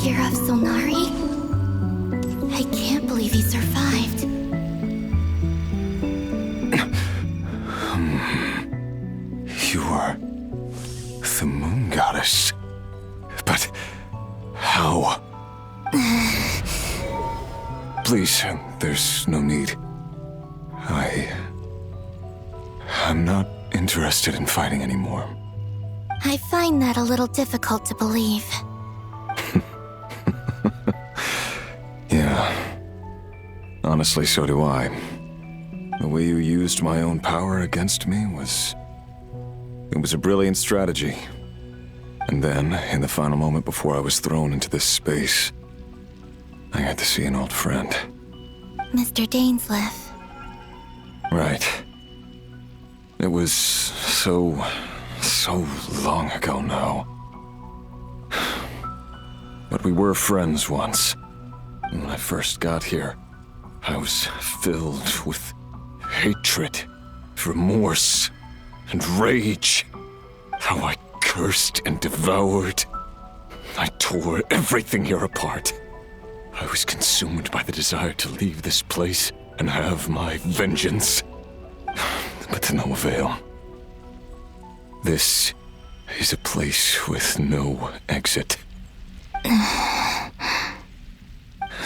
Year of Solnari? I can't believe he survived. You are the moon goddess. But how? Please, there's no need. I'm not interested in fighting anymore. I find that a little difficult to believe. Yeah. Honestly, so do I. The way you used my own power against me was... It was a brilliant strategy. And then, in the final moment before I was thrown into this space, I got to see an old friend. Mr. Dainsleif. Right. It was so long ago now. But we were friends once. And when I first got here, I was filled with hatred, remorse, and rage. How I cursed and devoured. I tore everything here apart. I was consumed by the desire to leave this place and have my vengeance. But to no avail. This is a place with no exit.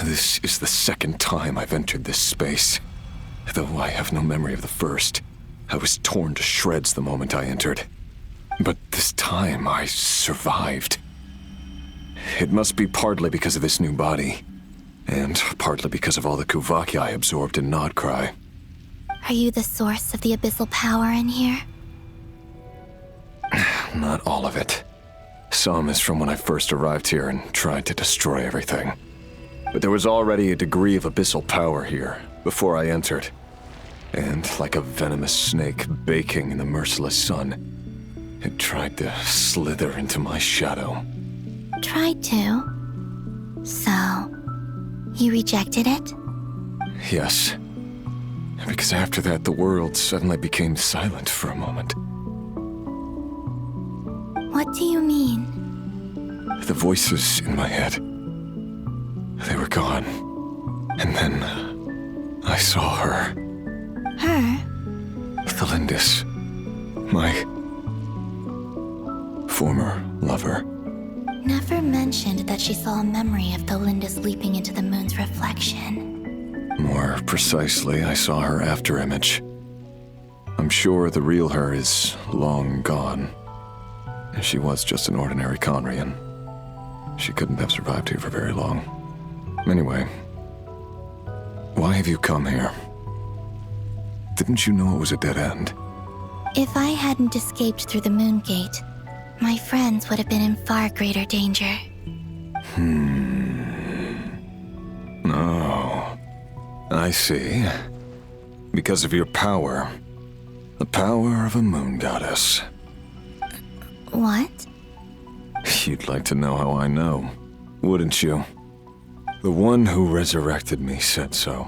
This is the second time I've entered this space. Though I have no memory of the first. I was torn to shreds the moment I entered. But this time I survived. It must be partly because of this new body. And partly because of all the Kuvaki I absorbed in Nodcry. Are you the source of the abyssal power in here? Not all of it. Some is from when I first arrived here and tried to destroy everything. But there was already a degree of abyssal power here before I entered. And like a venomous snake baking in the merciless sun, it tried to slither into my shadow. Tried to? So, you rejected it? Yes. Because after that, the world suddenly became silent for a moment. What do you mean? The voices in my head, they were gone. And then I saw her. Her? Thalindis. My former lover. Never mentioned that she saw a memory of Thalindis leaping into the moon's reflection. More precisely, I saw her afterimage. I'm sure the real her is long gone. She was just an ordinary Conrian. She couldn't have survived here for very long. Anyway, why have you come here? Didn't you know it was a dead end? If I hadn't escaped through the moon gate, my friends would have been in far greater danger. Oh, I see. Because of your power. The power of a moon goddess. What? You'd like to know how I know, wouldn't you? The one who resurrected me said so.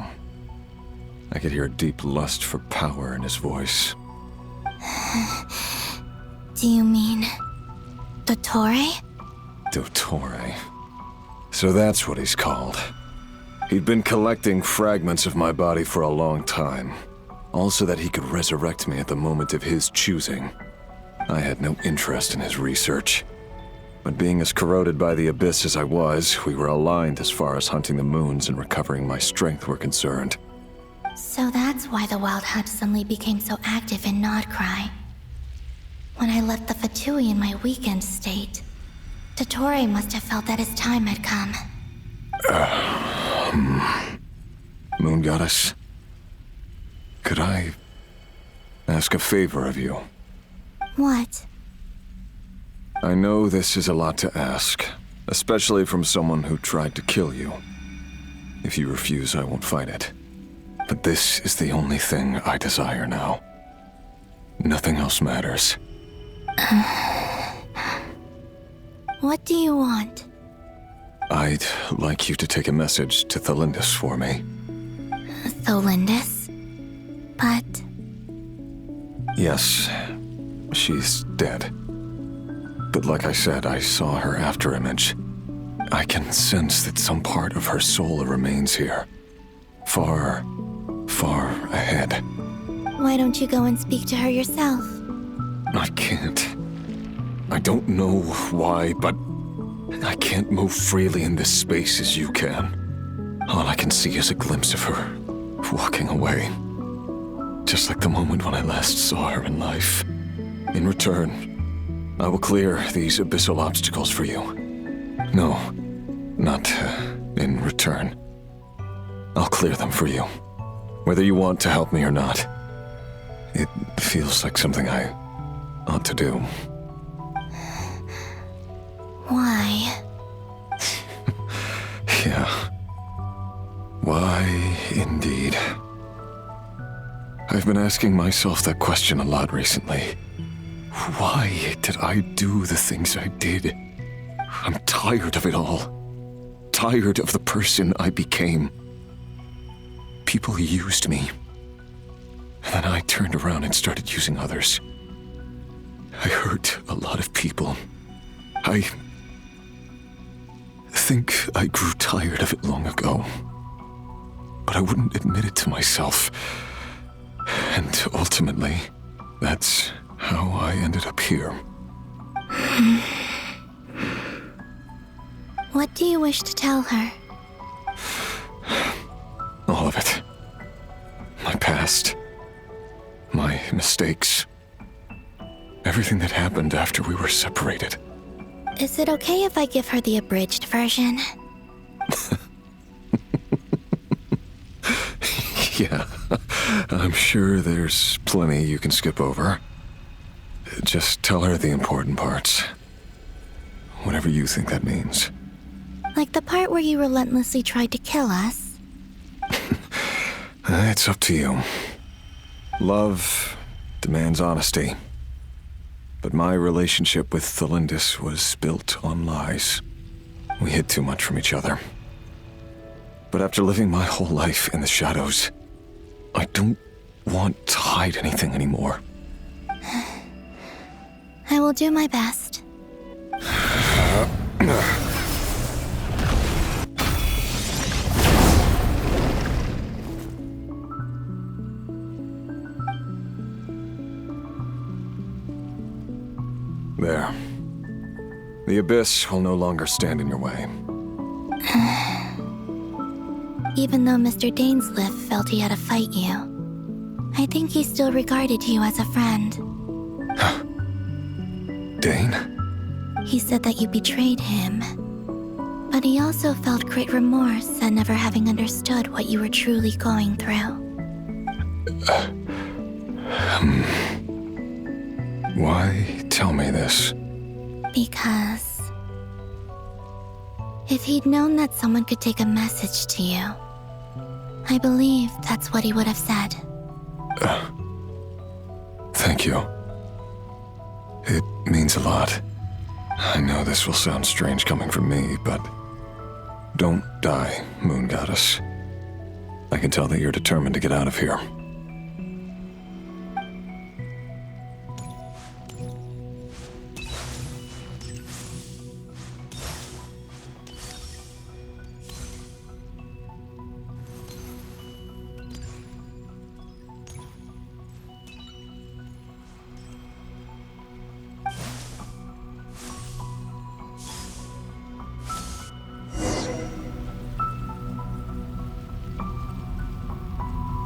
I could hear a deep lust for power in his voice. Do you mean... Dottore? Dottore. So that's what he's called. He'd been collecting fragments of my body for a long time. All so that he could resurrect me at the moment of his choosing. I had no interest in his research. But being as corroded by the abyss as I was, we were aligned as far as hunting the moons and recovering my strength were concerned. So that's why the Wild Hunt suddenly became so active in Nodcry. When I left the Fatui in my weakened state, Dottore must have felt that his time had come. Moon Goddess, could I ask a favor of you? What? I know this is a lot to ask, especially from someone who tried to kill you. If you refuse, I won't fight it. But this is the only thing I desire now. Nothing else matters. What do you want? I'd like you to take a message to Thalindis for me. Thalindis? But... Yes, she's dead. But like I said, I saw her afterimage. I can sense that some part of her soul remains here. Far, far ahead. Why don't you go and speak to her yourself? I can't. I don't know why, but I can't move freely in this space as you can. All I can see is a glimpse of her walking away. Just like the moment when I last saw her in life. In return, I will clear these abyssal obstacles for you. No, not in return. I'll clear them for you. Whether you want to help me or not. It feels like something I ought to do. Why? Yeah. Why, indeed. I've been asking myself that question a lot recently. Why did I do the things I did? I'm tired of it all. Tired of the person I became. People used me. And then I turned around and started using others. I hurt a lot of people. I think I grew tired of it long ago. But I wouldn't admit it to myself. And ultimately, that's how I ended up here. What do you wish to tell her? All of it. My past. My mistakes. Everything that happened after we were separated. Is it okay if I give her the abridged version? Yeah, I'm sure there's plenty you can skip over. Just tell her the important parts. Whatever you think that means. Like the part where you relentlessly tried to kill us? It's up to you. Love demands honesty. But my relationship with Thelindis was built on lies. We hid too much from each other. But after living my whole life in the shadows, I don't want to hide anything anymore. I will do my best. There. The abyss will no longer stand in your way. Even though Mr. Dainsliff felt he had to fight you, I think he still regarded you as a friend. Dane? He said that you betrayed him, but he also felt great remorse at never having understood what you were truly going through. Why tell me this? Because if he'd known that someone could take a message to you, I believe that's what he would have said. Thank you. It means a lot. I know this will sound strange coming from me, but don't die, Moon Goddess. I can tell that you're determined to get out of here.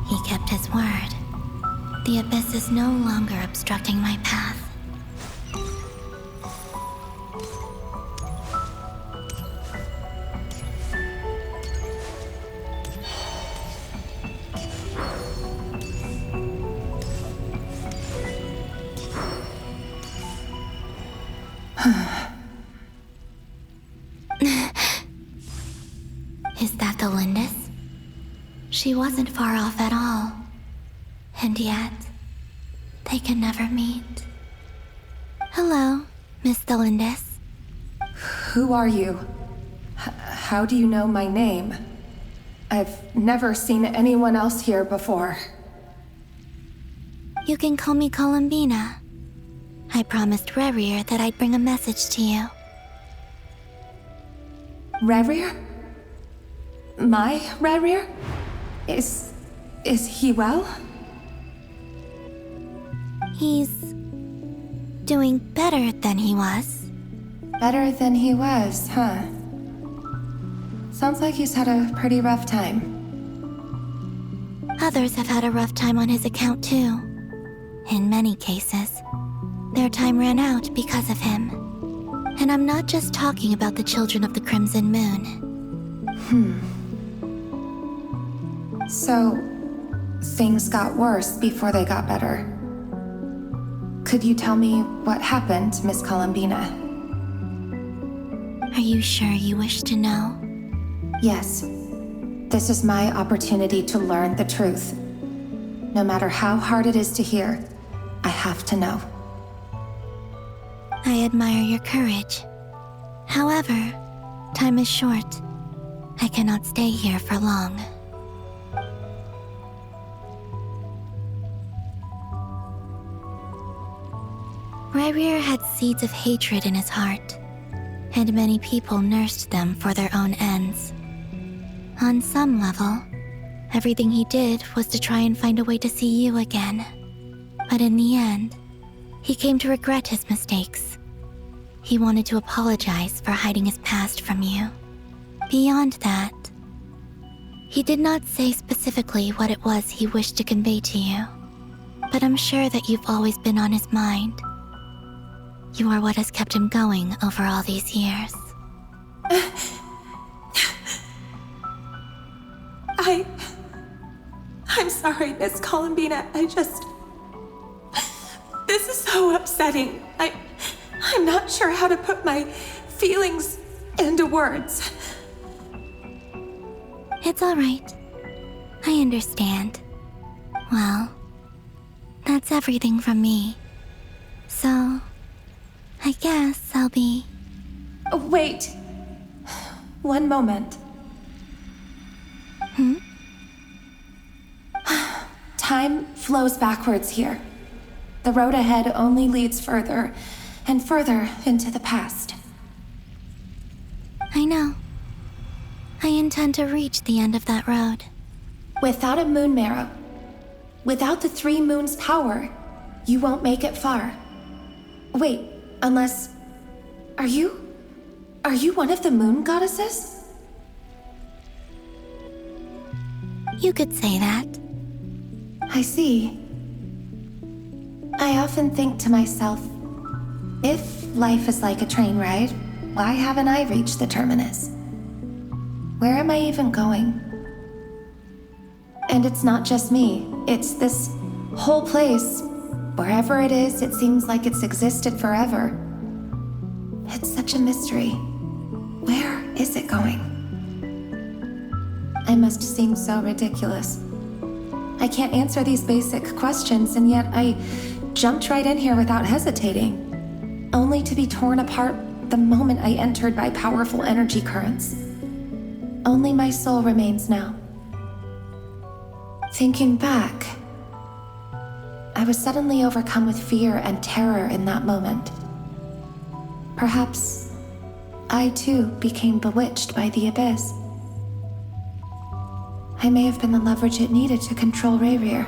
He kept his word. The abyss is no longer obstructing my path. Is that the Lindis? She wasn't far off at all. And yet, they can never meet. Hello, Miss Thelindis. Who are you? How do you know my name? I've never seen anyone else here before. You can call me Columbina. I promised Rerir that I'd bring a message to you. Rerir? My Rerir? Is he well? He's doing better than he was. Better than he was, huh? Sounds like he's had a pretty rough time. Others have had a rough time on his account too. In many cases, their time ran out because of him. And I'm not just talking about the children of the Crimson Moon. So, things got worse before they got better. Could you tell me what happened, Miss Columbina? Are you sure you wish to know? Yes. This is my opportunity to learn the truth. No matter how hard it is to hear, I have to know. I admire your courage. However, time is short. I cannot stay here for long. Rerir had seeds of hatred in his heart, and many people nursed them for their own ends. On some level, everything he did was to try and find a way to see you again. But in the end, he came to regret his mistakes. He wanted to apologize for hiding his past from you. Beyond that, he did not say specifically what it was he wished to convey to you, but I'm sure that you've always been on his mind. You are what has kept him going over all these years. I'm sorry, Miss Columbina. This is so upsetting. I'm not sure how to put my feelings into words. It's all right. I understand. Well, that's everything from me. So, I guess I'll be... Wait. One moment. Time flows backwards here. The road ahead only leads further and further into the past. I know. I intend to reach the end of that road. Without a moon marrow, without the 3 moons' power, you won't make it far. Wait, unless... Are you one of the moon goddesses? You could say that. I see. I often think to myself, if life is like a train ride, why haven't I reached the terminus? Where am I even going? And it's not just me, it's this whole place. Wherever it is, it seems like it's existed forever. It's such a mystery. Where is it going? I must seem so ridiculous. I can't answer these basic questions, and yet I jumped right in here without hesitating, only to be torn apart the moment I entered by powerful energy currents. Only my soul remains now. Thinking back, I was suddenly overcome with fear and terror in that moment. Perhaps I too became bewitched by the abyss. I may have been the leverage it needed to control Rerir.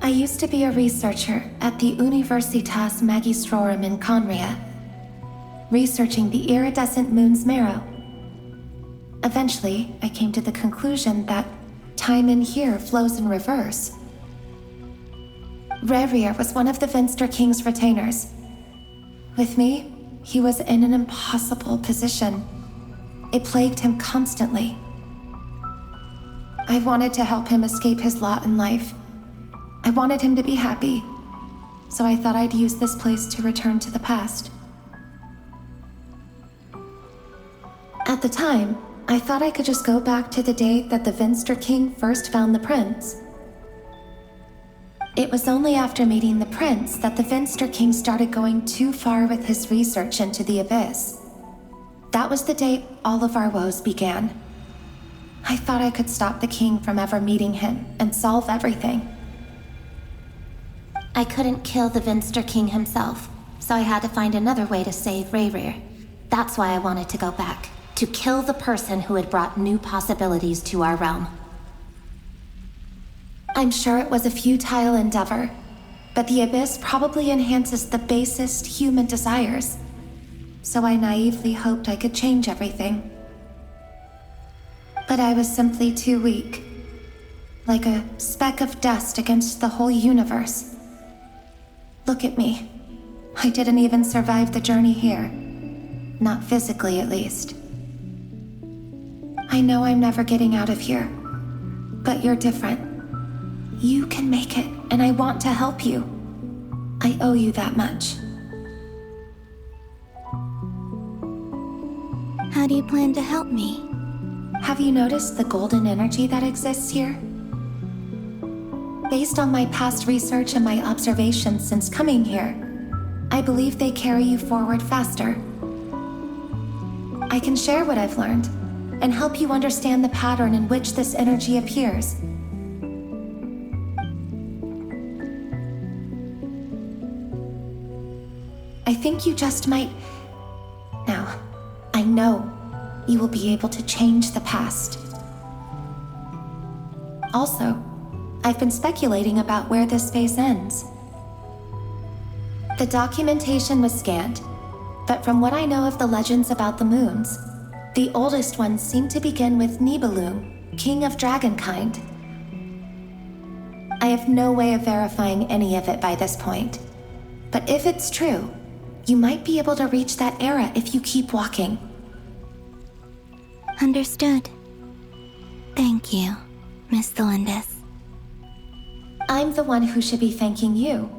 I used to be a researcher at the Universitas Magistrorum in Conria, researching the iridescent moon's marrow. Eventually, I came to the conclusion that time in here flows in reverse. Rerir was one of the Vinster King's retainers. With me, he was in an impossible position. It plagued him constantly. I wanted to help him escape his lot in life. I wanted him to be happy, so I thought I'd use this place to return to the past. At the time, I thought I could just go back to the day that the Vinster King first found the prince. It was only after meeting the prince that the Vinster King started going too far with his research into the abyss. That was the day all of our woes began. I thought I could stop the king from ever meeting him and solve everything. I couldn't kill the Vinster King himself, so I had to find another way to save Rerir. That's why I wanted to go back, to kill the person who had brought new possibilities to our realm. I'm sure it was a futile endeavor, but the Abyss probably enhances the basest human desires. So I naively hoped I could change everything. But I was simply too weak. Like a speck of dust against the whole universe. Look at me. I didn't even survive the journey here. Not physically, at least. I know I'm never getting out of here. But you're different. You can make it, and I want to help you. I owe you that much. How do you plan to help me? Have you noticed the golden energy that exists here? Based on my past research and my observations since coming here, I believe they carry you forward faster. I can share what I've learned and help you understand the pattern in which this energy appears. I think you just might... Now, I know you will be able to change the past. Also, I've been speculating about where this phase ends. The documentation was scanned, but from what I know of the legends about the moons, the oldest ones seem to begin with Nibelung, king of dragonkind. I have no way of verifying any of it by this point, but if it's true, you might be able to reach that era if you keep walking. Understood. Thank you, Miss Delindis. I'm the one who should be thanking you.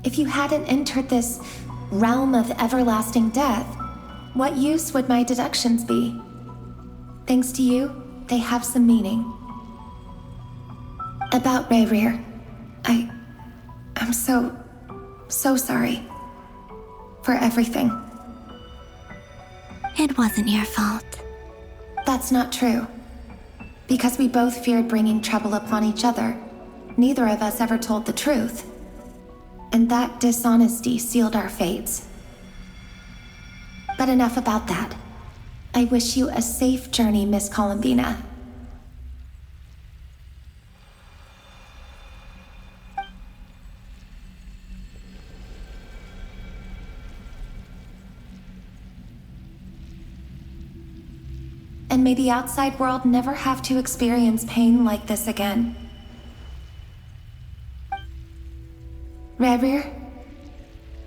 If you hadn't entered this realm of everlasting death, what use would my deductions be? Thanks to you, they have some meaning. About Rayrir, I'm so sorry. For everything. It wasn't your fault. That's not true. Because we both feared bringing trouble upon each other, neither of us ever told the truth. And that dishonesty sealed our fates. But enough about that. I wish you a safe journey, Miss Columbina. And may the outside world never have to experience pain like this again. Rayrir,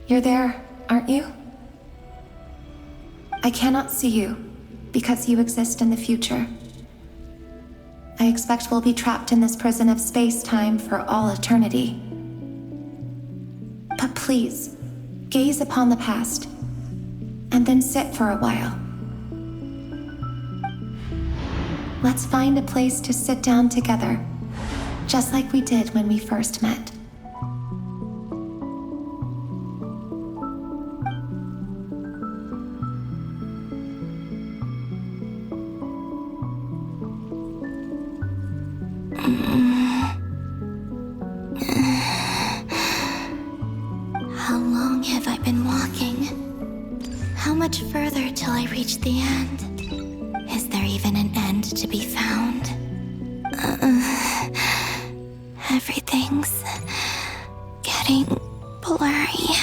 you're there, aren't you? I cannot see you, because you exist in the future. I expect we'll be trapped in this prison of space-time for all eternity. But please, gaze upon the past, and then sit for a while. Let's find a place to sit down together, just like we did when we first met. How long have I been walking? How much further till I reach the end? Is there even an end to be found? Everything's getting blurry.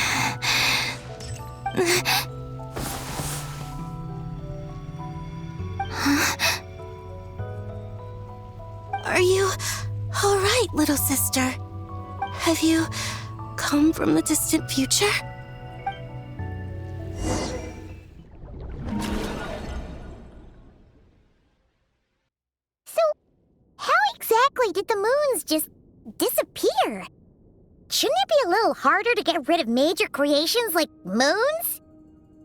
Huh? Are you all right, little sister? Have you come from the distant future? Did the moons just disappear? Shouldn't it be a little harder to get rid of major creations like moons?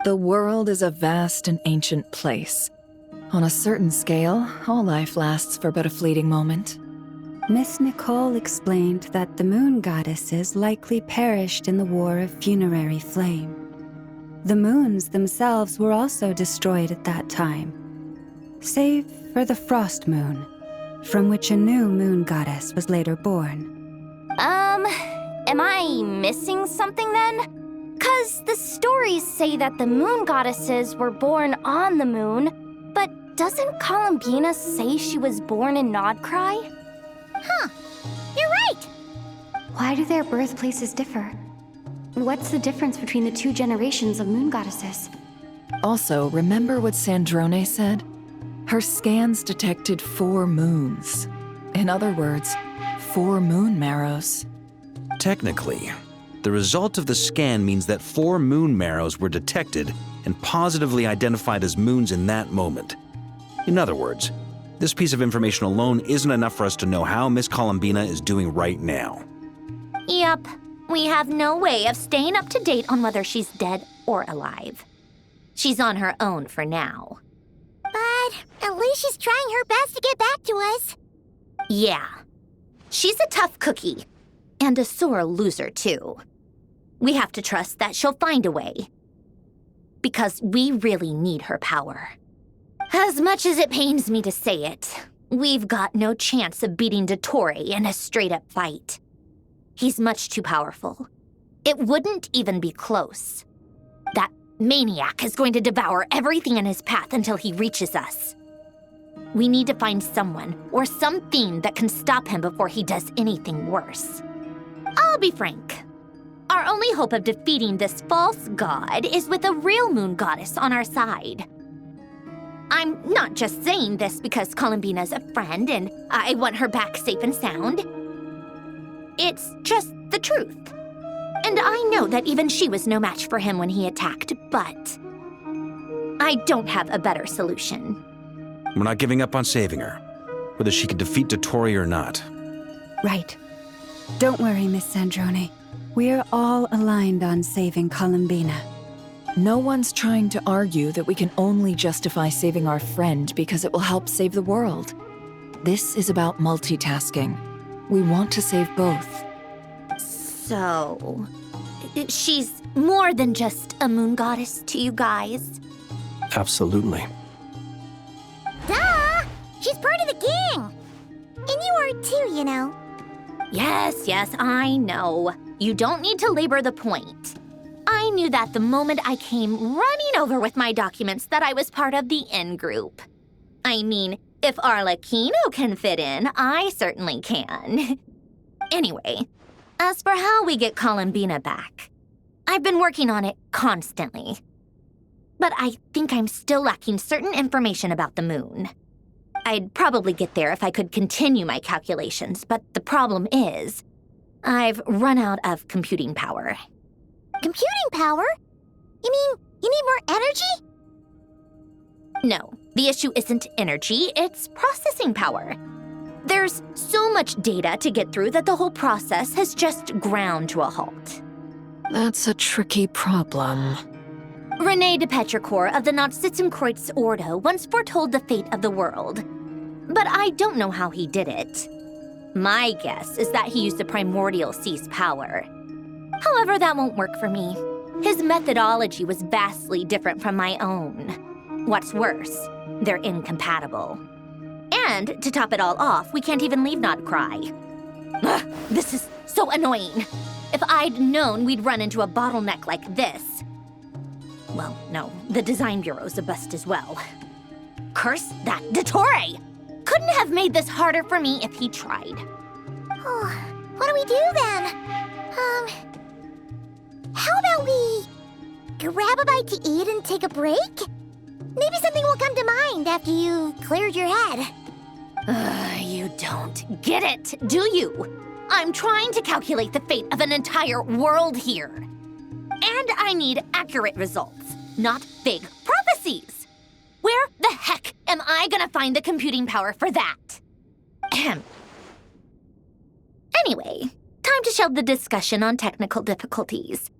The world is a vast and ancient place. On a certain scale, all life lasts for but a fleeting moment. Miss Nicole explained that the moon goddesses likely perished in the War of Funerary Flame. The moons themselves were also destroyed at that time, save for the Frost Moon, from which a new moon goddess was later born. Am I missing something then? 'Cause the stories say that the moon goddesses were born on the moon, but doesn't Columbina say she was born in Nodcry? Huh. You're right. Why do their birthplaces differ? What's the difference between the two generations of moon goddesses? Also, remember what Sandrone said? Her scans detected 4 moons. In other words, 4 moon marrows. Technically, the result of the scan means that 4 moon marrows were detected and positively identified as moons in that moment. In other words, this piece of information alone isn't enough for us to know how Miss Columbina is doing right now. Yep. We have no way of staying up to date on whether she's dead or alive. She's on her own for now. But at least she's trying her best to get back to us. Yeah. She's a tough cookie. And a sore loser, too. We have to trust that she'll find a way. Because we really need her power. As much as it pains me to say it, we've got no chance of beating Dottore in a straight-up fight. He's much too powerful. It wouldn't even be close. That maniac is going to devour everything in his path until he reaches us. We need to find someone or something that can stop him before he does anything worse. I'll be frank. Our only hope of defeating this false god is with a real moon goddess on our side. I'm not just saying this because Columbina's a friend and I want her back safe and sound. It's just the truth. And I know that even she was no match for him when he attacked, but I don't have a better solution. We're not giving up on saving her, whether she can defeat Dottore or not. Right. Don't worry, Miss Sandrone. We're all aligned on saving Columbina. No one's trying to argue that we can only justify saving our friend because it will help save the world. This is about multitasking. We want to save both. So, she's more than just a moon goddess to you guys? Absolutely. Duh! She's part of the gang! And you are too, you know. Yes, I know. You don't need to labor the point. I knew that the moment I came running over with my documents that I was part of the in-group. I mean, if Arlecchino can fit in, I certainly can. Anyway, as for how we get Columbina back, I've been working on it constantly. But I think I'm still lacking certain information about the moon. I'd probably get there if I could continue my calculations, but the problem is, I've run out of computing power. Computing power? You mean you need more energy? No, the issue isn't energy, it's processing power. There's so much data to get through that the whole process has just ground to a halt. That's a tricky problem. René de Petrichor of the Nazissenkreuz Ordo once foretold the fate of the world. But I don't know how he did it. My guess is that he used the primordial sea's power. However, that won't work for me. His methodology was vastly different from my own. What's worse, they're incompatible. And to top it all off, we can't even leave Nodcry. Ugh, this is so annoying. If I'd known we'd run into a bottleneck like this. Well, no, the design bureau's a bust as well. Curse that Dottore! Couldn't have made this harder for me if he tried. Oh, what do we do then? How about we grab a bite to eat and take a break? Maybe something will come to mind after you've cleared your head. You don't get it, do you? I'm trying to calculate the fate of an entire world here. And I need accurate results, not big prophecies. Where the heck am I gonna find the computing power for that? Ahem. Anyway, time to shelve the discussion on technical difficulties.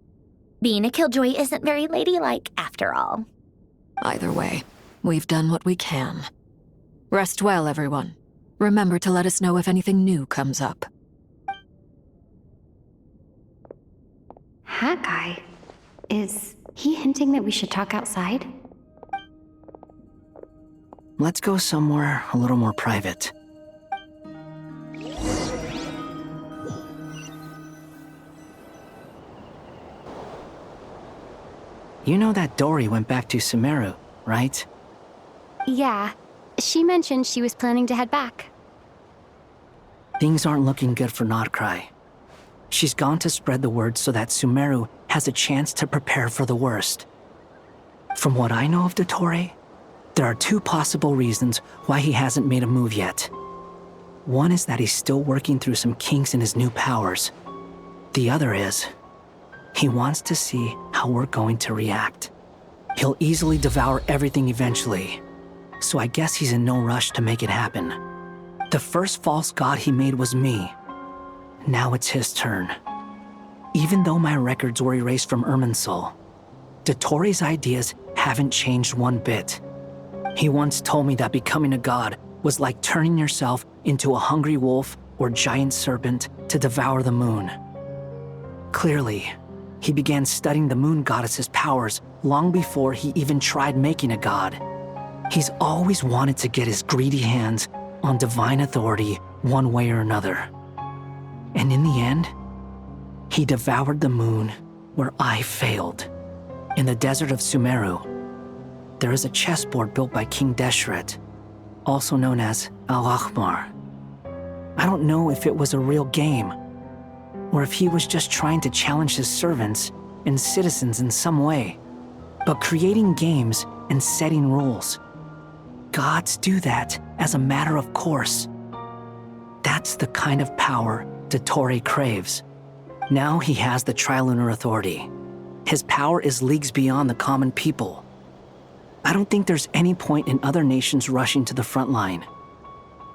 Being a killjoy isn't very ladylike, after all. Either way, we've done what we can. Rest well, everyone. Remember to let us know if anything new comes up. Hawkeye? Is he hinting that we should talk outside? Let's go somewhere a little more private. You know that Dory went back to Sumeru, right? Yeah, she mentioned she was planning to head back. Things aren't looking good for Notcry. She's gone to spread the word so that Sumeru has a chance to prepare for the worst. From what I know of Dottore, there are two possible reasons why he hasn't made a move yet. One is that he's still working through some kinks in his new powers. The other is, he wants to see how we're going to react. He'll easily devour everything eventually, so I guess he's in no rush to make it happen. The first false god he made was me. Now it's his turn. Even though my records were erased from Irminsul, Dottore's ideas haven't changed one bit. He once told me that becoming a god was like turning yourself into a hungry wolf or giant serpent to devour the moon. Clearly, he began studying the moon goddess's powers long before he even tried making a god. He's always wanted to get his greedy hands on divine authority one way or another. And in the end, he devoured the moon where I failed. In the desert of Sumeru, there is a chessboard built by King Deshret, also known as Al-Ahmar. I don't know if it was a real game, or if he was just trying to challenge his servants and citizens in some way. But creating games and setting rules, gods do that as a matter of course. That's the kind of power Dottore craves. Now he has the Trilunar Authority. His power is leagues beyond the common people. I don't think there's any point in other nations rushing to the front line.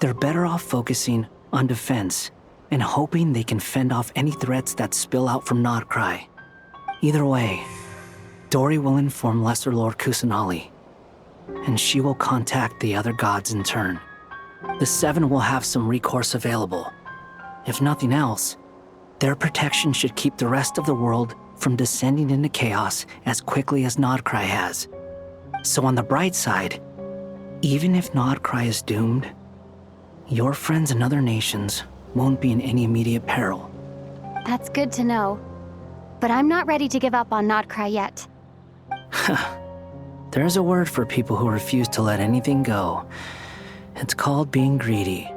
They're better off focusing on defense and hoping they can fend off any threats that spill out from Notcry. Either way, Dory will inform Lesser Lord Kusanali, and she will contact the other gods in turn. The Seven will have some recourse available. If nothing else, their protection should keep the rest of the world from descending into chaos as quickly as Notcry has. So on the bright side, even if Notcry is doomed, your friends in other nations won't be in any immediate peril. That's good to know. But I'm not ready to give up on Notcry yet. There's a word for people who refuse to let anything go. It's called being greedy.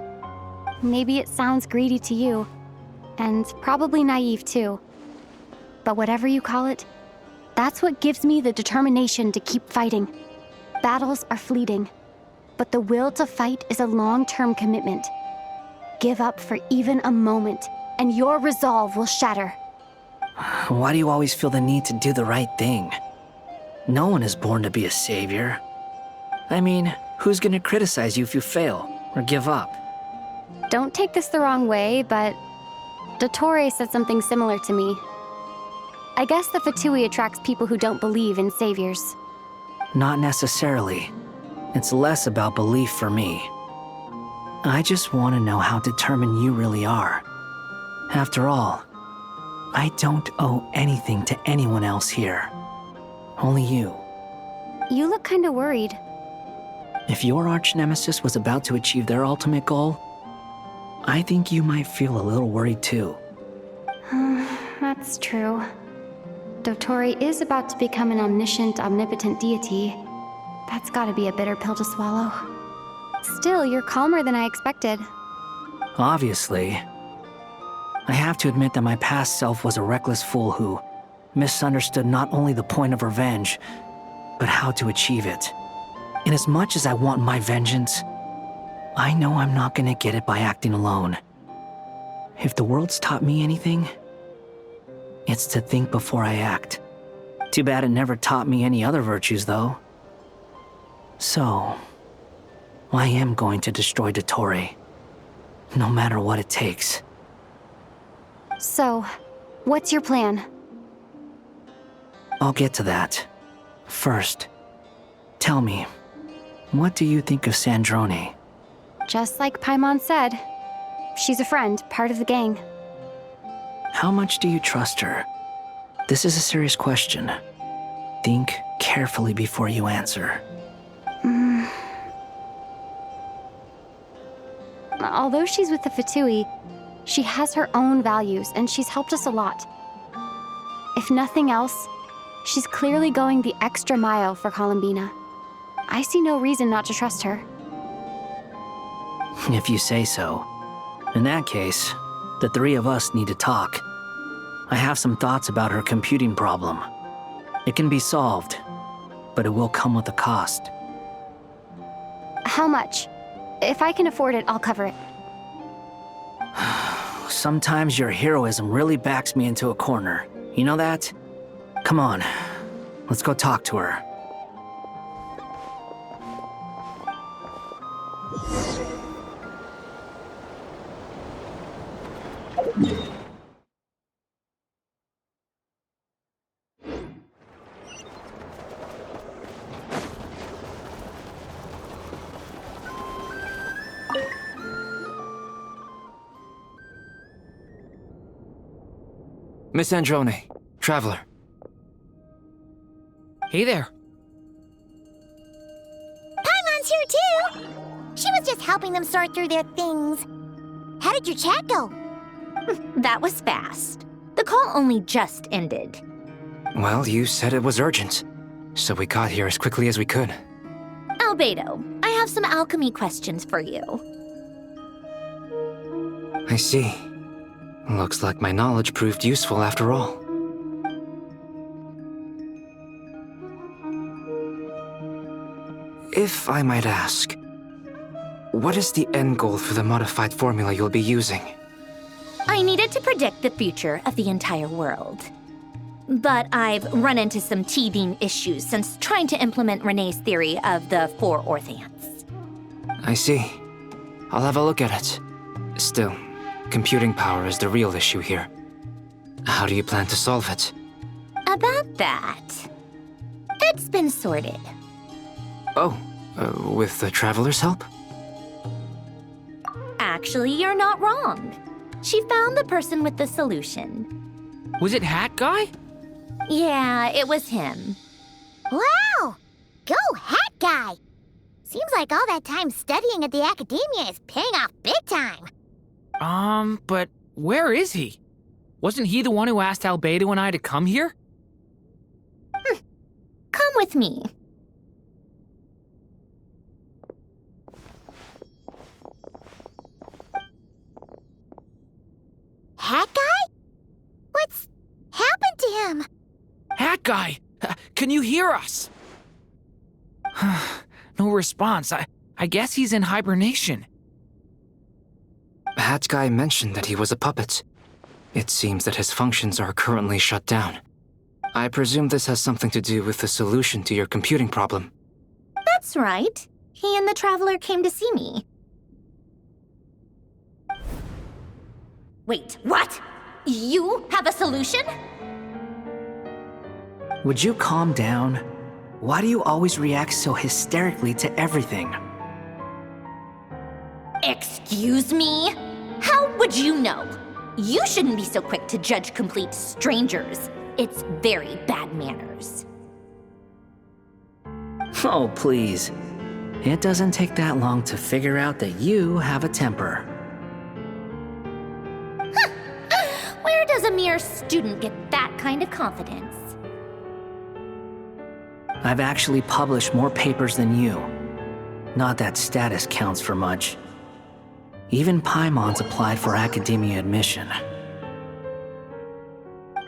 Maybe it sounds greedy to you, and probably naive too. But whatever you call it, that's what gives me the determination to keep fighting. Battles are fleeting, but the will to fight is a long-term commitment. Give up for even a moment, and your resolve will shatter. Why do you always feel the need to do the right thing? No one is born to be a savior. I mean, who's gonna criticize you if you fail or give up? Don't take this the wrong way, but Dottore said something similar to me. I guess the Fatui attracts people who don't believe in saviors. Not necessarily. It's less about belief for me. I just want to know how determined you really are. After all, I don't owe anything to anyone else here. Only you. You look kinda worried. If your arch-nemesis was about to achieve their ultimate goal, I think you might feel a little worried too. That's true. Dottore is about to become an omniscient, omnipotent deity. That's gotta be a bitter pill to swallow. Still, you're calmer than I expected. Obviously. I have to admit that my past self was a reckless fool who misunderstood not only the point of revenge, but how to achieve it. And as much as I want my vengeance, I know I'm not gonna get it by acting alone. If the world's taught me anything, it's to think before I act. Too bad it never taught me any other virtues, though. So, I am going to destroy Dottore, no matter what it takes. So, what's your plan? I'll get to that. First, tell me, what do you think of Sandrone? Just like Paimon said, she's a friend, part of the gang. How much do you trust her? This is a serious question. Think carefully before you answer. Although she's with the Fatui, she has her own values and she's helped us a lot. If nothing else, She's clearly going the extra mile for Columbina. I see no reason not to trust her. If you say so. In that case, the three of us need to talk. I have some thoughts about her computing problem. It can be solved, but it will come with a cost. How much? If I can afford it, I'll cover it. Sometimes your heroism really backs me into a corner. You know that? Come on, let's go talk to her. Miss Androne, Traveler. Hey there. Paimon's here too! She was just helping them sort through their things. How did your chat go? That was fast. The call only just ended. Well, you said it was urgent, so we got here as quickly as we could. Albedo, I have some alchemy questions for you. I see. Looks like my knowledge proved useful after all. If I might ask, what is the end goal for the modified formula you'll be using? I needed to predict the future of the entire world. But I've run into some teething issues since trying to implement Renee's theory of the four Orthants. I see. I'll have a look at it. Still, computing power is the real issue here. How do you plan to solve it? About that, it's been sorted. Oh, with the Traveler's help? Actually, you're not wrong. She found the person with the solution. Was it Hat Guy? Yeah, it was him. Wow! Go Hat Guy! Seems like all that time studying at the Academia is paying off big time. But where is he? Wasn't he the one who asked Albedo and I to come here? Come with me. Hat Guy? What's happened to him? Hat Guy! Can you hear us? No response. I guess he's in hibernation. Hat Guy mentioned that he was a puppet. It seems that his functions are currently shut down. I presume this has something to do with the solution to your computing problem. That's right. He and the Traveler came to see me. Wait, what? You have a solution? Would you calm down? Why do you always react so hysterically to everything? Excuse me? How would you know? You shouldn't be so quick to judge complete strangers. It's very bad manners. Oh, please. It doesn't take that long to figure out that you have a temper. Where does a mere student get that kind of confidence? I've actually published more papers than you. Not that status counts for much. Even Paimon's applied for academia admission.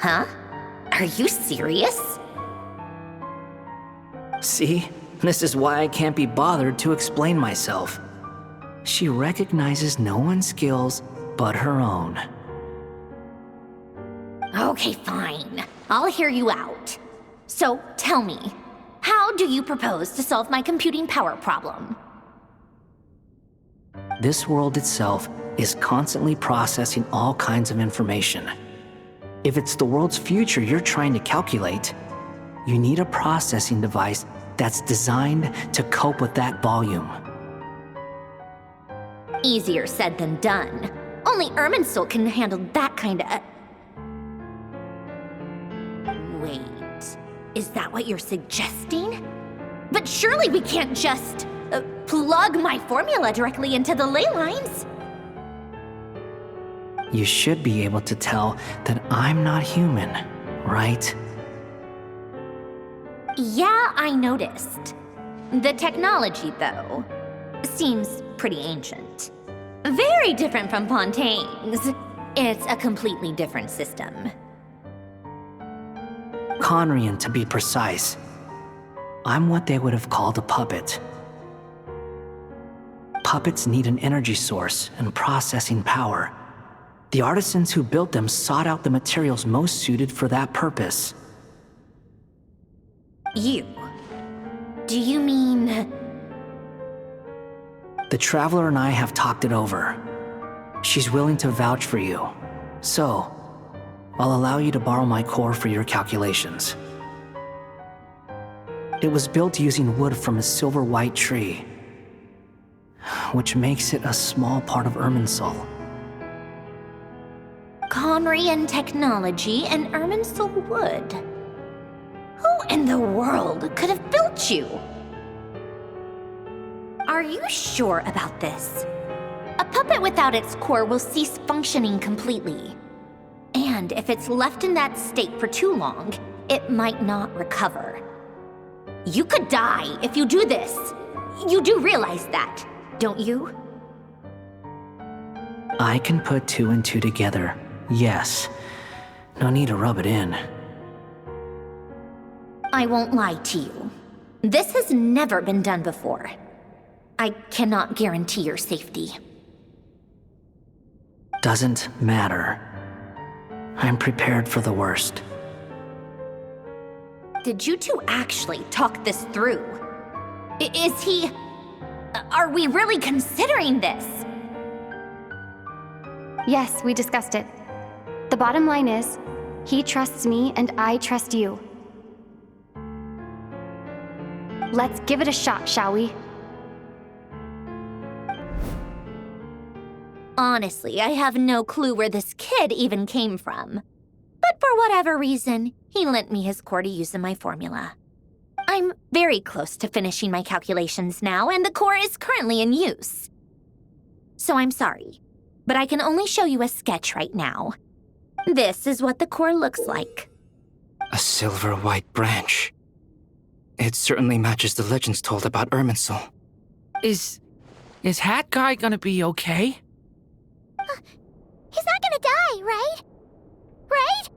Huh? Are you serious? See? This is why I can't be bothered to explain myself. She recognizes no one's skills but her own. Okay, fine. I'll hear you out. So, tell me, how do you propose to solve my computing power problem? This world itself is constantly processing all kinds of information. If it's the world's future you're trying to calculate, you need a processing device that's designed to cope with that volume. Easier said than done. Only Irminsul can handle that kind of... Wait, is that what you're suggesting? But surely we can't just plug my formula directly into the ley lines. You should be able to tell that I'm not human, right? Yeah, I noticed. The technology, though, seems pretty ancient. Very different from Fontaine's. It's a completely different system. Conrian, to be precise. I'm what they would have called a puppet. Puppets need an energy source and processing power. The artisans who built them sought out the materials most suited for that purpose. You? Do you mean... The Traveler and I have talked it over. She's willing to vouch for you. So, I'll allow you to borrow my core for your calculations. It was built using wood from a silver-white tree, which makes it a small part of Irminsul. Conrian technology and Irminsul wood. Who in the world could have built you? Are you sure about this? A puppet without its core will cease functioning completely. And if it's left in that state for too long, it might not recover. You could die if you do this. You do realize that, don't you? I can put two and two together, yes. No need to rub it in. I won't lie to you. This has never been done before. I cannot guarantee your safety. Doesn't matter. I'm prepared for the worst. Did you two actually talk this through? Is he... Are we really considering this? Yes, we discussed it. The bottom line is, he trusts me and I trust you. Let's give it a shot, shall we? Honestly, I have no clue where this kid even came from. But for whatever reason, he lent me his core to use in my formula. I'm very close to finishing my calculations now, and the core is currently in use. So I'm sorry, but I can only show you a sketch right now. This is what the core looks like. A silver-white branch. It certainly matches the legends told about Irminsul. Is Hat Guy gonna be okay? He's not gonna die, right? Right?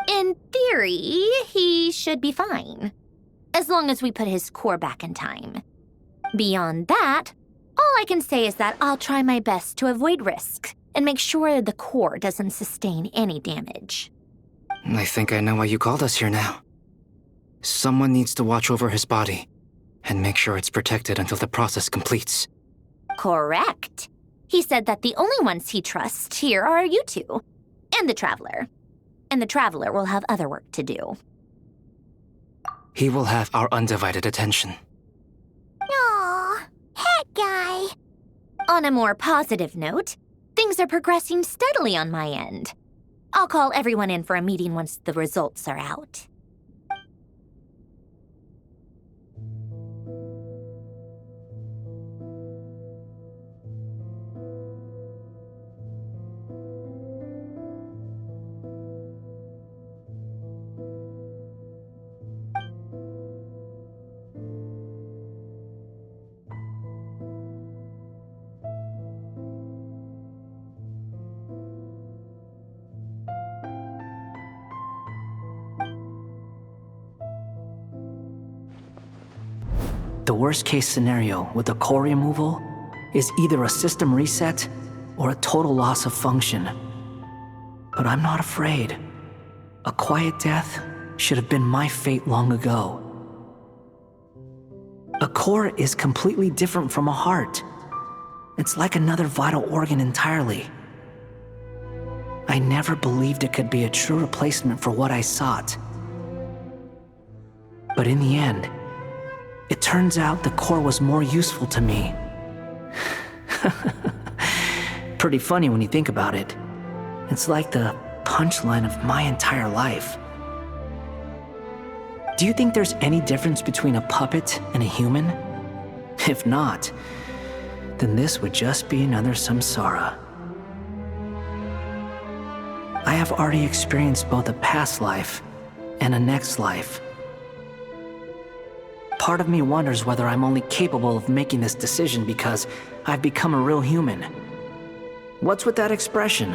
In theory, he should be fine. As long as we put his core back in time. Beyond that, all I can say is that I'll try my best to avoid risk and make sure the core doesn't sustain any damage. I think I know why you called us here now. Someone needs to watch over his body and make sure it's protected until the process completes. Correct. He said that the only ones he trusts here are you two, and the Traveler. And the Traveler will have other work to do. He will have our undivided attention. Aw, Hat Guy. On a more positive note, things are progressing steadily on my end. I'll call everyone in for a meeting once the results are out. The worst case scenario with the core removal is either a system reset or a total loss of function. But I'm not afraid. A quiet death should have been my fate long ago. A core is completely different from a heart. It's like another vital organ entirely. I never believed it could be a true replacement for what I sought. But in the end, it turns out the core was more useful to me. Pretty funny when you think about it. It's like the punchline of my entire life. Do you think there's any difference between a puppet and a human? If not, then this would just be another samsara. I have already experienced both a past life and a next life. part of me wonders whether I'm only capable of making this decision because I've become a real human. What's with that expression?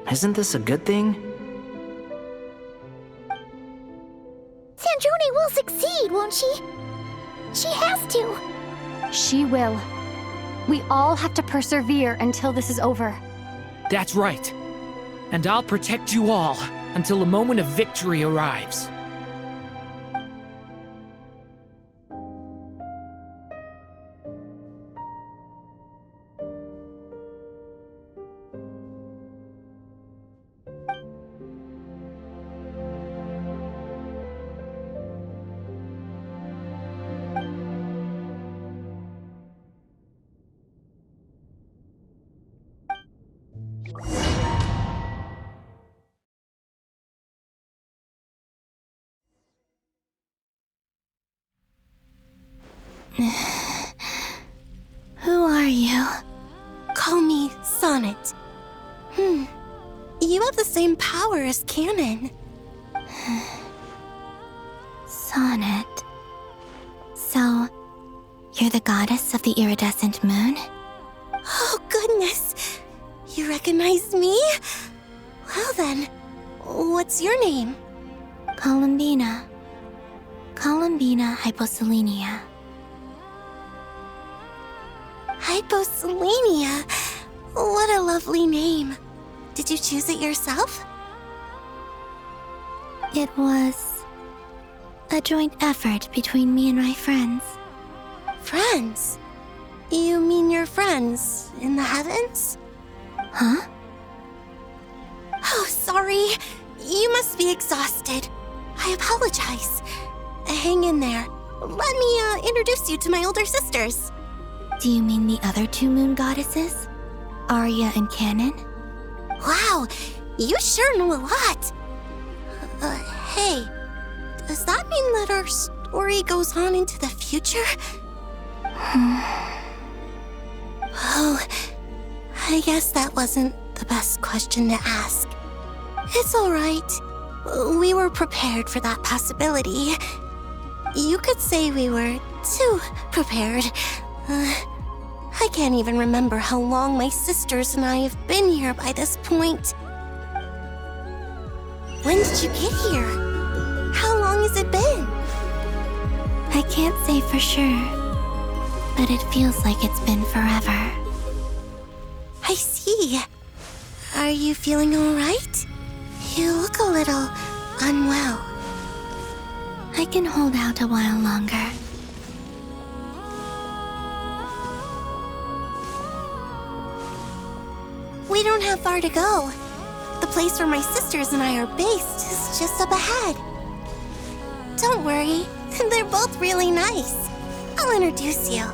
Isn't this a good thing? Sandrone will succeed, won't she? She has to. She will. We all have to persevere until this is over. That's right. And I'll protect you all until a moment of victory arrives. Who are you? Call me Sonnet. You have the same power as Canon. Sonnet. So, you're the goddess of the iridescent moon? Oh, goodness. You recognize me? Well then, what's your name? Columbina. Columbina Hyposelenia. Hyposelenia. What a lovely name. Did you choose it yourself? It was a joint effort between me and my friends. Friends? You mean your friends in the heavens? Huh? Oh, sorry. You must be exhausted. I apologize. Hang in there. Let me introduce you to my older sisters. Do you mean the other two moon goddesses? Arya and Canon? Wow, you sure know a lot. Hey, does that mean that our story goes on into the future? Oh, I guess that wasn't the best question to ask. It's all right. We were prepared for that possibility. You could say we were too prepared. I can't even remember how long my sisters and I have been here by this point. When did you get here? How long has it been? I can't say for sure, but it feels like it's been forever. I see. Are you feeling all right? You look a little unwell. I can hold out a while longer. We don't have far to go. The place where my sisters and I are based is just up ahead. Don't worry, they're both really nice. I'll introduce you.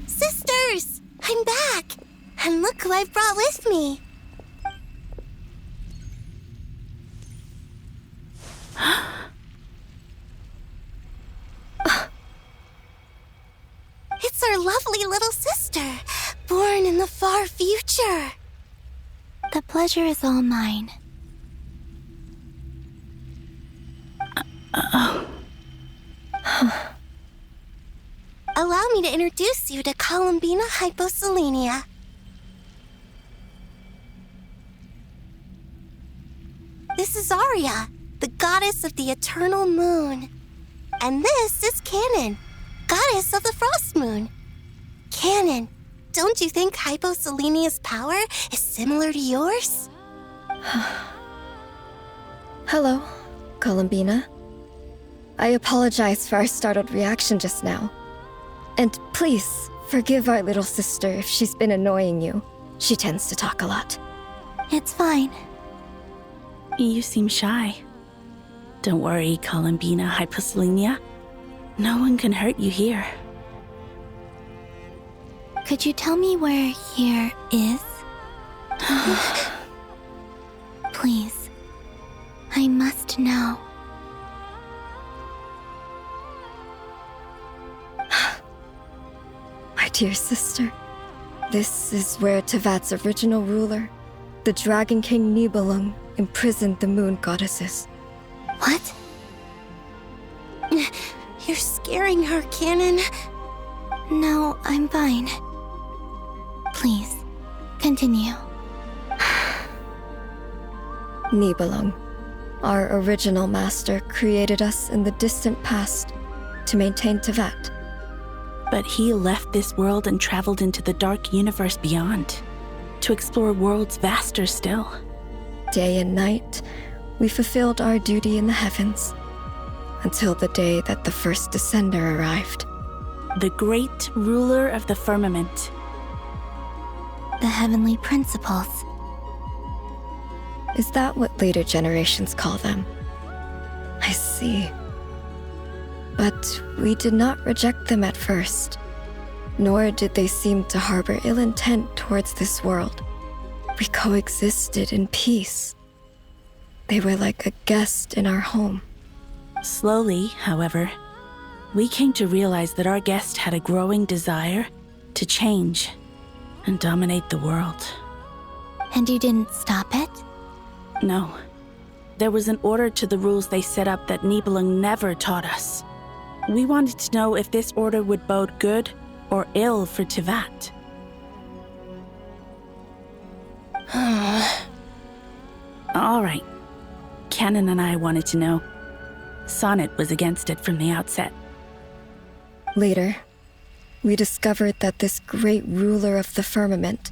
Sisters! I'm back! And look who I've brought with me! It's our lovely little sister, born in the far future. The pleasure is all mine. Allow me to introduce you to Columbina Hyposelenia. This is Arya, the goddess of the eternal moon. And this is Canon, goddess of the frost moon. Canon, don't you think Hyposelenia's power is similar to yours? Hello, Columbina. I apologize for our startled reaction just now. And please, forgive our little sister if she's been annoying you. She tends to talk a lot. It's fine. You seem shy. Don't worry, Columbina Hyposelenia. No one can hurt you here. Could you tell me where here is? Please. I must know. My dear sister, this is where Tevat's original ruler, the Dragon King Nibelung, imprisoned the moon goddesses. What? You're scaring her, Canon. No, I'm fine. Please, continue. Nibelung, our original master, created us in the distant past to maintain Tevat. But he left this world and traveled into the dark universe beyond, to explore worlds vaster still. Day and night, we fulfilled our duty in the heavens, until the day that the first Descender arrived. The great ruler of the firmament. The heavenly principles. Is that what later generations call them? I see. But we did not reject them at first, nor did they seem to harbor ill intent towards this world. We coexisted in peace. They were like a guest in our home. Slowly, however, we came to realize that our guest had a growing desire to change and dominate the world. And you didn't stop it? No. There was an order to the rules they set up that Nibelung never taught us. We wanted to know if this order would bode good or ill for Tevat. All right. Canon and I wanted to know. Sonnet was against it from the outset. Later, we discovered that this great ruler of the firmament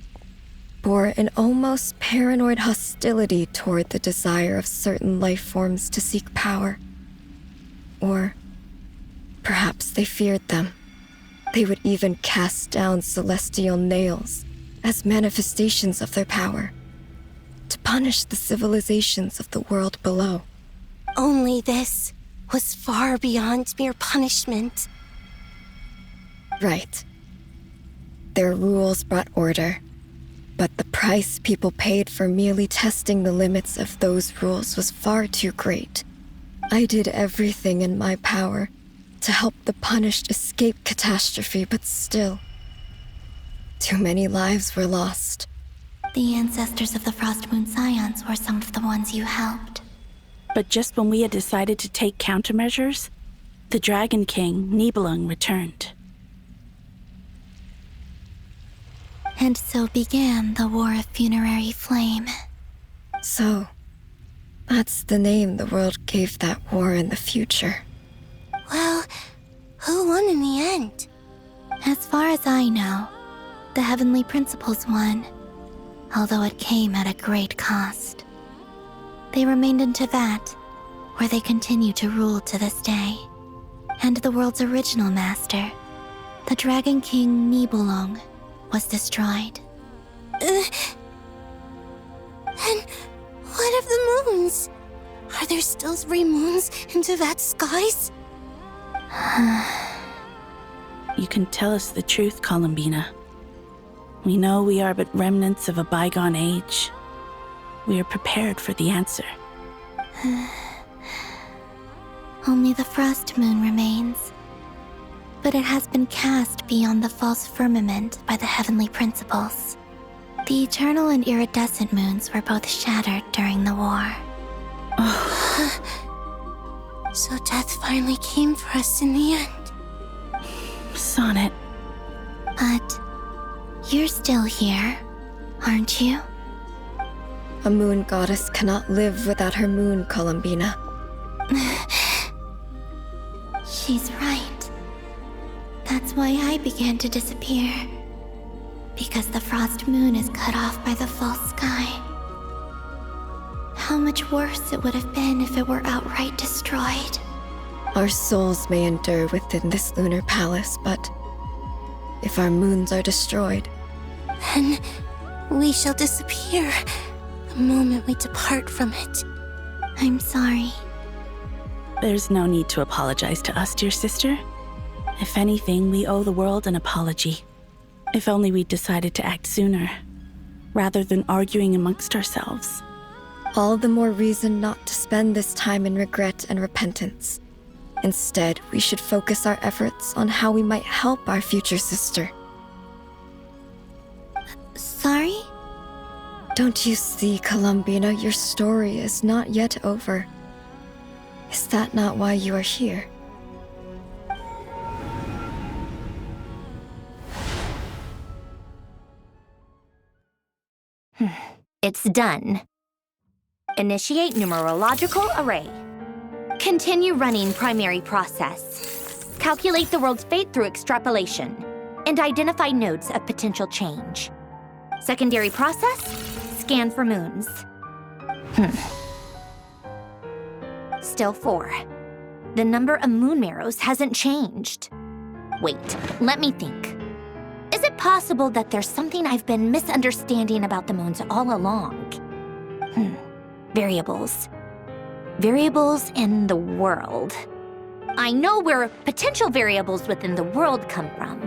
bore an almost paranoid hostility toward the desire of certain life forms to seek power. Or perhaps they feared them. They would even cast down celestial nails as manifestations of their power, to punish the civilizations of the world below. Only this was far beyond mere punishment. Right. Their rules brought order, but the price people paid for merely testing the limits of those rules was far too great. I did everything in my power to help the punished escape catastrophe, but still, too many lives were lost. The ancestors of the Frost Moon Scions were some of the ones you helped. But just when we had decided to take countermeasures, the Dragon King, Nibelung, returned. And so began the War of Funerary Flame. So, that's the name the world gave that war in the future. Well, who won in the end? As far as I know, the Heavenly Principles won, although it came at a great cost. They remained in Tevat, where they continue to rule to this day. And the world's original master, the Dragon King Nibelung, was destroyed. And what of the moons? Are there still 3 moons in Tevat's skies? You can tell us the truth, Columbina. We know we are but remnants of a bygone age. We are prepared for the answer. Only the Frost Moon remains. But it has been cast beyond the false firmament by the Heavenly Principles. The eternal and iridescent moons were both shattered during the war. So death finally came for us in the end. Sonnet. But you're still here, aren't you? A moon goddess cannot live without her moon, Columbina. She's right. That's why I began to disappear. Because the Frost Moon is cut off by the false sky. How much worse it would have been if it were outright destroyed. Our souls may endure within this lunar palace, but if our moons are destroyed, then we shall disappear the moment we depart from it. I'm sorry. There's no need to apologize to us, dear sister. If anything, we owe the world an apology. If only we'd decided to act sooner, rather than arguing amongst ourselves. All the more reason not to spend this time in regret and repentance. Instead, we should focus our efforts on how we might help our future sister. Sorry? Don't you see, Columbina, your story is not yet over. Is that not why you are here? It's done. Initiate numerological array. Continue running primary process. Calculate the world's fate through extrapolation. And identify nodes of potential change. Secondary process, scan for moons. Still 4. The number of moon marrows hasn't changed. Wait, let me think. Is it possible that there's something I've been misunderstanding about the moons all along? Variables. Variables in the world. I know where potential variables within the world come from.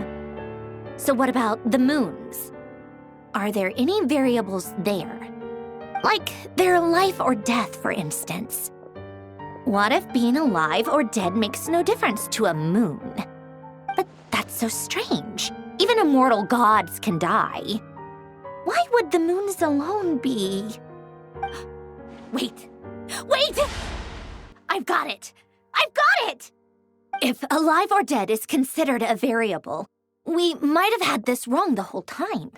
So what about the moons? Are there any variables there? Like their life or death, for instance. What if being alive or dead makes no difference to a moon? But that's so strange. Even immortal gods can die. Why would the moons alone be... Wait! I've got it! If alive or dead is considered a variable, we might have had this wrong the whole time.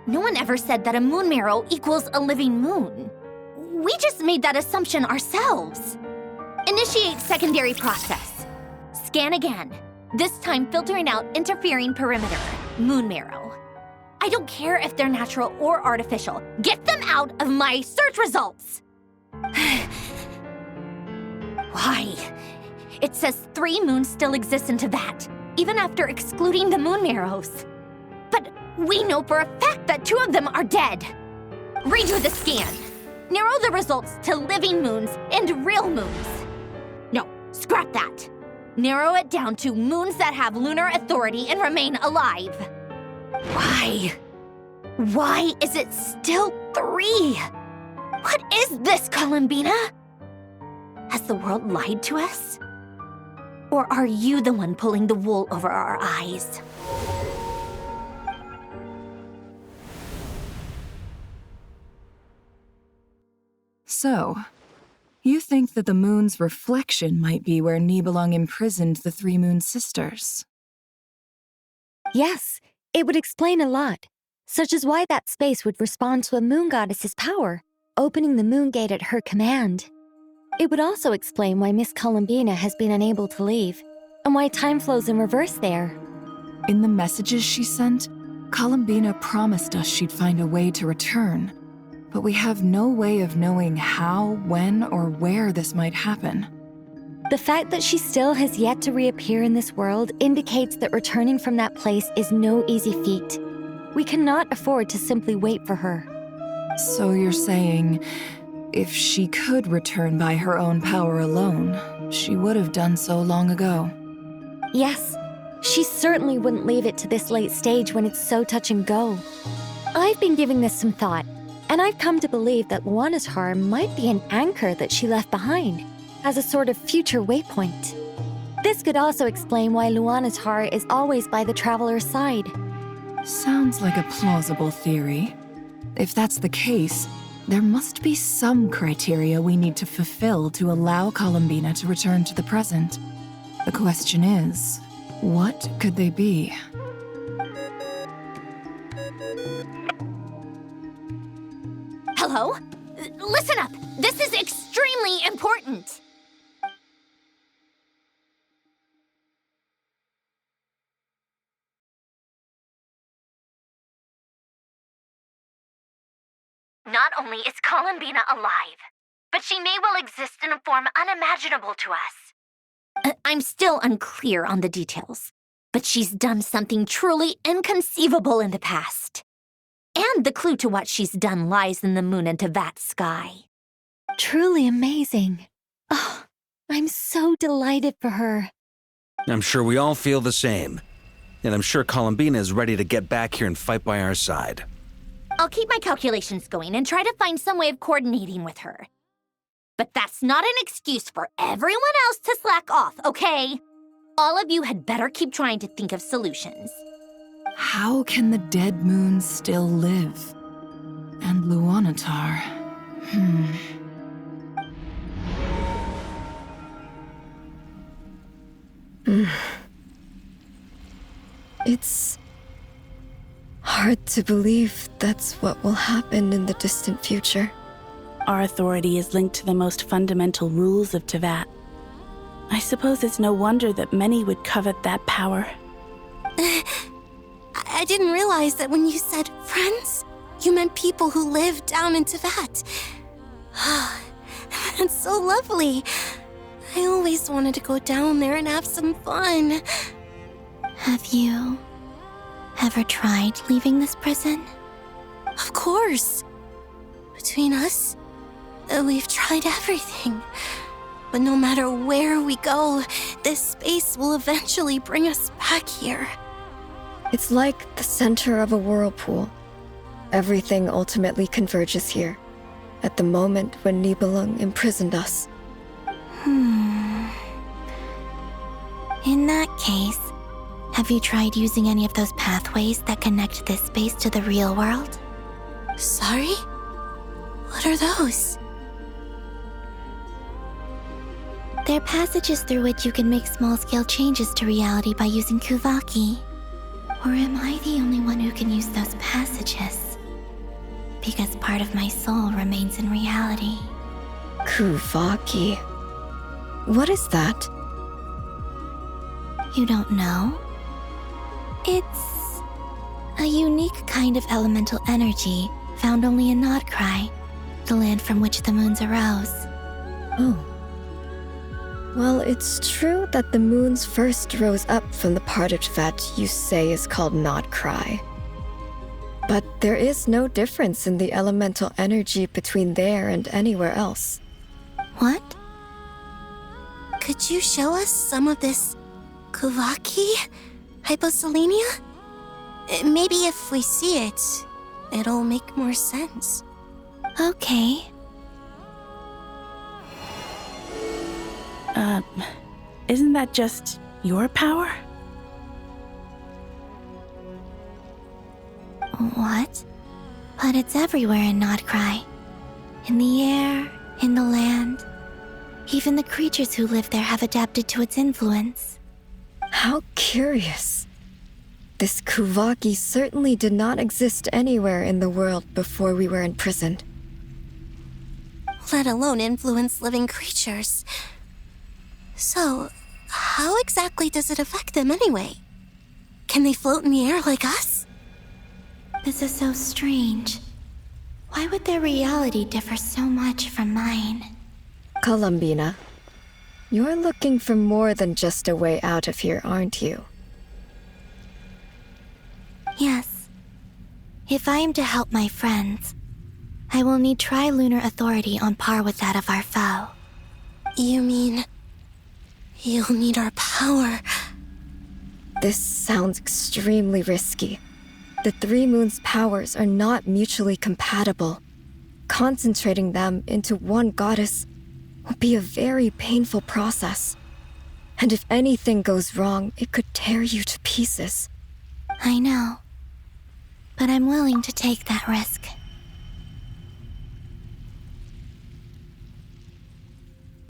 No one ever said that a moon marrow equals a living moon. We just made that assumption ourselves. Initiate secondary process. Scan again. This time filtering out interfering perimeter, moon marrow. I don't care if they're natural or artificial. Get them out of my search results! Why? It says 3 moons still exist in Teyvat, even after excluding the moon marrows. But we know for a fact that 2 of them are dead. Redo the scan. Narrow the results to living moons and real moons. No, scrap that. Narrow it down to moons that have lunar authority and remain alive. Why? Why is it still 3? What is this, Columbina? Has the world lied to us? Or are you the one pulling the wool over our eyes? So, you think that the moon's reflection might be where Nibelung imprisoned the 3 moon sisters? Yes, it would explain a lot, such as why that space would respond to a moon goddess's power, opening the moon gate at her command. It would also explain why Miss Columbina has been unable to leave, and why time flows in reverse there. In the messages she sent, Columbina promised us she'd find a way to return, but we have no way of knowing how, when, or where this might happen. The fact that she still has yet to reappear in this world indicates that returning from that place is no easy feat. We cannot afford to simply wait for her. So you're saying, if she could return by her own power alone, she would have done so long ago? Yes, she certainly wouldn't leave it to this late stage when it's so touch and go. I've been giving this some thought, and I've come to believe that Luana's Har might be an anchor that she left behind, as a sort of future waypoint. This could also explain why Luana's Har is always by the traveler's side. Sounds like a plausible theory. If that's the case, there must be some criteria we need to fulfill to allow Columbina to return to the present. The question is, what could they be? Hello? Listen up! This is extremely important! Not only is Columbina alive, but she may well exist in a form unimaginable to us. I'm still unclear on the details, but she's done something truly inconceivable in the past. And the clue to what she's done lies in the moon and Teyvat sky. truly amazing. Oh, I'm so delighted for her. I'm sure we all feel the same. And I'm sure Columbina is ready to get back here and fight by our side. I'll keep my calculations going and try to find some way of coordinating with her. But that's not an excuse for everyone else to slack off, okay? All of you had better keep trying to think of solutions. How can the dead moon still live? And Luanatar... It's hard to believe that's what will happen in the distant future. Our authority is linked to the most fundamental rules of Teyvat. I suppose it's no wonder that many would covet that power. I didn't realize that when you said friends, you meant people who live down in Teyvat. That's so lovely. I always wanted to go down there and have some fun. Have you ever tried leaving this prison? Of course. Between us, we've tried everything. But no matter where we go, this space will eventually bring us back here. It's like the center of a whirlpool. Everything ultimately converges here, at the moment when Nibelung imprisoned us. In that case, have you tried using any of those pathways that connect this space to the real world? Sorry? What are those? They're passages through which you can make small-scale changes to reality by using Kuvaki. Or am I the only one who can use those passages? Because part of my soul remains in reality. Kuvaki. What is that? You don't know? It's a unique kind of elemental energy found only in Nodcry, the land from which the moons arose. Oh. Well, it's true that the moons first rose up from the part of Teyvat you say is called Nodcry. But there is no difference in the elemental energy between there and anywhere else. What? Could you show us some of this Kuvaki? Hyposelenia? Maybe if we see it, it'll make more sense. Okay. Isn't that just your power? What? But it's everywhere in Nodcry. In the air, in the land. Even the creatures who live there have adapted to its influence. How curious. This Kuvaki certainly did not exist anywhere in the world before we were imprisoned. Let alone influence living creatures. So, how exactly does it affect them anyway? Can they float in the air like us? This is so strange. Why would their reality differ so much from mine? Columbina, you're looking for more than just a way out of here, aren't you? Yes. If I am to help my friends, I will need tri-lunar authority on par with that of our foe. You mean... you'll need our power? This sounds extremely risky. The three moons' powers are not mutually compatible. Concentrating them into one goddess will be a very painful process. And if anything goes wrong, it could tear you to pieces. I know. But I'm willing to take that risk.